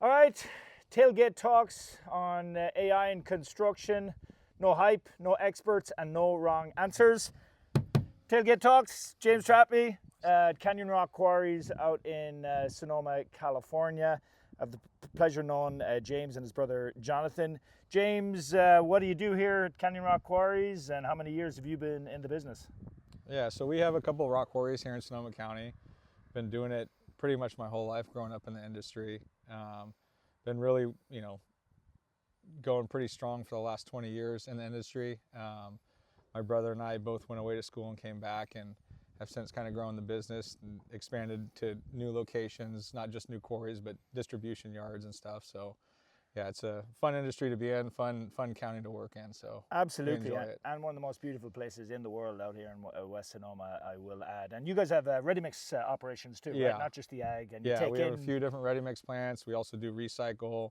All right, Tailgate talks on AI and construction. No hype, no experts, and no wrong answers. Tailgate talks, James Trappe, Canyon Rock Quarries out in Sonoma, California. I have the pleasure of knowing James and his brother Jonathan. James, what do you do here at Canyon Rock Quarries, and how many years have you been in the business? Yeah, so we have a couple of rock quarries here in Sonoma County. Been doing it pretty much my whole life growing up in the industry. Been really, going pretty strong for the last 20 years in the industry. My brother and I both went away to school and came back and have since kind of grown the business and expanded to new locations, not just new quarries, but distribution yards and stuff. So yeah, it's a fun industry to be in, fun county to work in. So we Absolutely, enjoy it. and one of the most beautiful places in the world out here in West Sonoma, I will add. And you guys have ready mix operations too, right? Yeah. Not just the ag. And you Yeah, take we have a in few different ready mix plants. We also do recycle.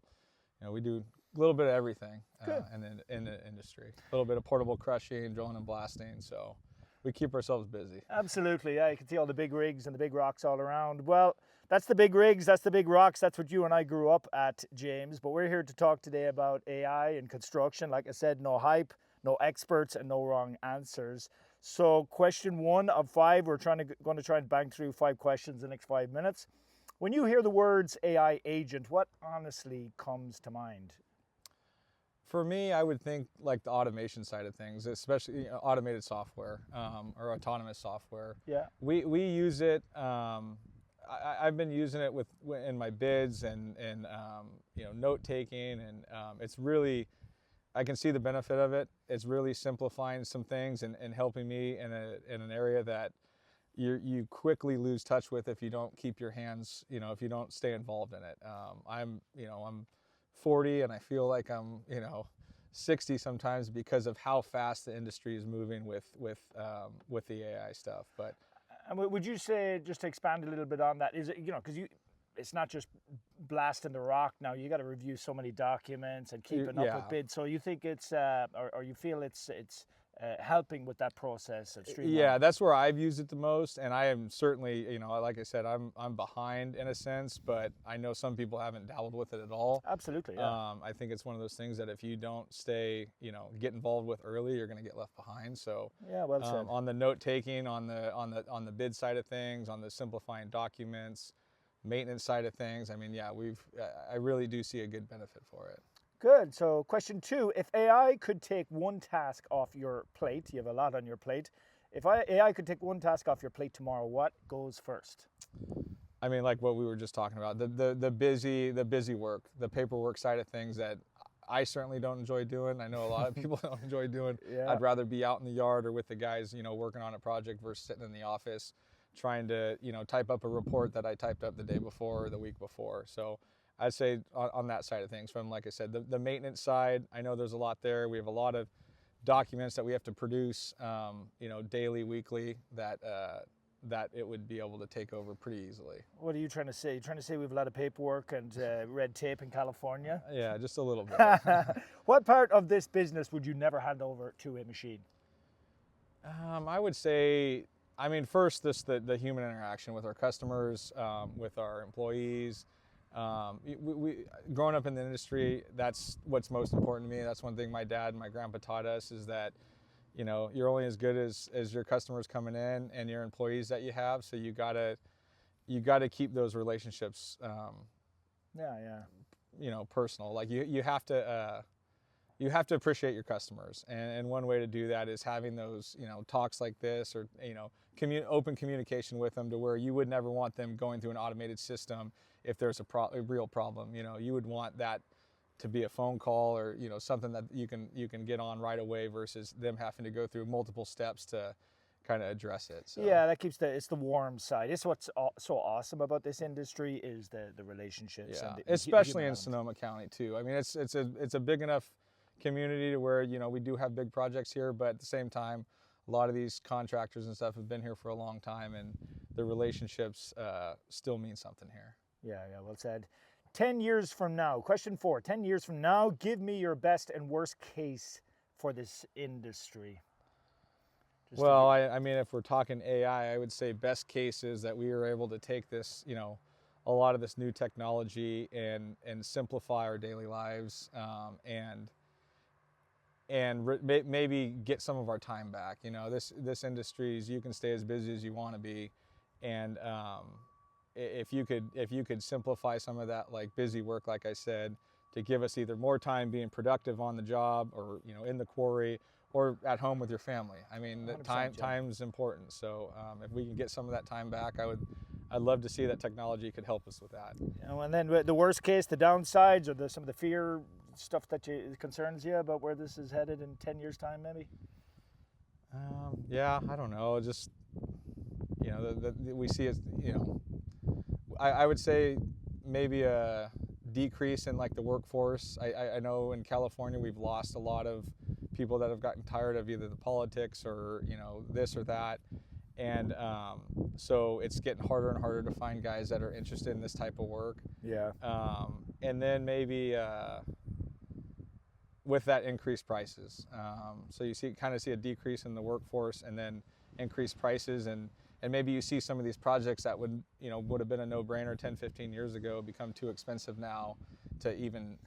We do a little bit of everything good. in the industry. A little bit of portable crushing, drilling and blasting. So we keep ourselves busy. Absolutely, yeah. You can see all the big rigs and the big rocks all around. Well, that's the big rigs, that's the big rocks. That's what you and I grew up at, James. But we're here to talk today about AI and construction. Like I said, no hype, no experts, and no wrong answers. So, question 1 of 5. We're going to try and bang through 5 questions in the next 5 minutes. When you hear the words AI agent, what honestly comes to mind? For me, I would think like the automation side of things, especially automated software or autonomous software. Yeah. We use it. I've been using it in my bids and note taking, and it's really, I can see the benefit of it. It's really simplifying some things and helping me in an area that you quickly lose touch with if you don't keep your hands, if you don't stay involved in it. I'm 40 and I feel like I'm 60 sometimes because of how fast the industry is moving with the AI stuff. But And would you say, just to expand a little bit on that, is it, because it's not just blasting the rock now, you got to review so many documents and keeping up yeah. with bids. So you think it's, or you feel it's helping with that process of streamlining? Yeah, that's where I've used it the most, and I am certainly, like I said, I'm behind in a sense, but I know some people haven't dabbled with it at all. Absolutely, yeah. I think it's one of those things that if you don't stay, get involved with early, you're going to get left behind. So Yeah, well said. on the note taking, on the bid side of things, on the simplifying documents, maintenance side of things, I mean, yeah, I really do see a good benefit for it. Good. So question 2, if AI could take one task off your plate, you have a lot on your plate. If AI could take one task off your plate tomorrow, what goes first? I mean, like what we were just talking about, the busy work, the paperwork side of things that I certainly don't enjoy doing. I know a lot of people don't enjoy doing. Yeah. I'd rather be out in the yard or with the guys, working on a project versus sitting in the office trying to, type up a report that I typed up the day before or the week before. So I'd say on that side of things, from, like I said, the maintenance side, I know there's a lot there. We have a lot of documents that we have to produce, daily, weekly, that it would be able to take over pretty easily. What are you trying to say? You're trying to say we have a lot of paperwork and red tape in California? Yeah, just a little bit. What part of this business would you never hand over to a machine? I would say, first, the human interaction with our customers, with our employees. We growing up in the industry, that's what's most important to me. That's one thing my dad and my grandpa taught us, is that you're only as good as your customers coming in and your employees that you have. So you gotta keep those relationships personal. Like you have to appreciate your customers, and one way to do that is having those talks like this, or open communication with them, to where you would never want them going through an automated system if there's a real problem. You would want that to be a phone call, or something that you can get on right away, versus them having to go through multiple steps to kind of address it. So. Yeah, that keeps it's the warm side. It's what's so awesome about this industry, is the relationships. Yeah, and especially in Sonoma County too. I mean, it's a big enough community to where we do have big projects here, but at the same time, a lot of these contractors and stuff have been here for a long time, and the relationships still mean something here. Yeah, well said. 10 years from now, question 4, 10 years from now, give me your best and worst case for this industry. Well, I mean, if we're talking AI, I would say best case is that we are able to take this, a lot of this new technology and simplify our daily lives, maybe get some of our time back. You know, this industry is, you can stay as busy as you want to be, and if you could simplify some of that like busy work, like I said, to give us either more time being productive on the job, or you know, in the quarry, or at home with your family. I mean, the 100%, Jim. time's important. So if we can get some of that time back, I'd love to see that technology could help us with that. You know, and then the worst case, the downsides, or some of the fear stuff that concerns you about where this is headed in 10 years' time, maybe? Yeah, I don't know. Just, you know, we see it. You know, I would say maybe a decrease in like the workforce. I know in California we've lost a lot of people that have gotten tired of either the politics or, you know, this or that, and so it's getting harder and harder to find guys that are interested in this type of work. Yeah. And then maybe with that, increased prices. So you kind of see a decrease in the workforce, and then increased prices, and maybe you see some of these projects that would have been a no-brainer 10, 15 years ago become too expensive now to even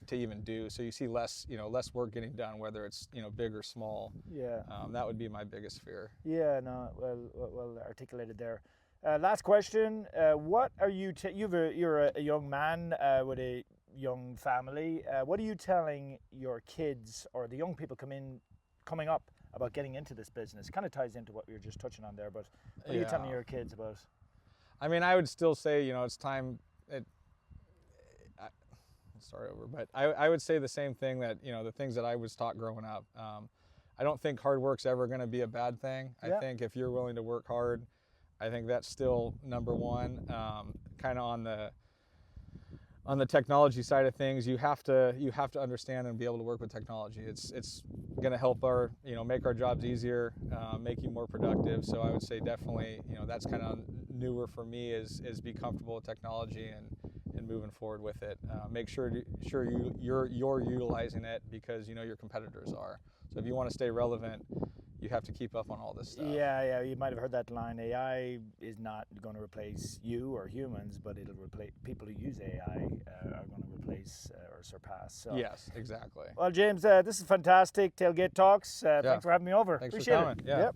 do. So you see less work getting done, whether it's, you know, big or small. Yeah. That would be my biggest fear. Yeah, no, well articulated there. Last question. What are you, you're a young man with a young family. What are you telling your kids or the young people coming up about getting into this business? Kind of ties into what we were just touching on there, but what are you telling your kids about? I mean, I would still say, you know, it's time. Start over, but I would say the same thing, that, you know, the things that I was taught growing up. I don't think hard work's ever going to be a bad thing. Yeah. I think if you're willing to work hard, I think that's still number one. Kind of on the technology side of things, you have to understand and be able to work with technology. It's going to help make our jobs easier, make you more productive. So I would say definitely, you know, that's kind of newer for me, is be comfortable with technology and moving forward with it. Make sure you're utilizing it, because you know your competitors are. So if you want to stay relevant, you have to keep up on all this stuff. Yeah, you might have heard that line. AI is not going to replace you or humans, but it'll replace people who use AI are going to replace or surpass. So. Yes, exactly. Well, James, this is fantastic. Tailgate Talks. Yeah. Thanks for having me over. Thanks Appreciate for coming. it. Yeah. Yep.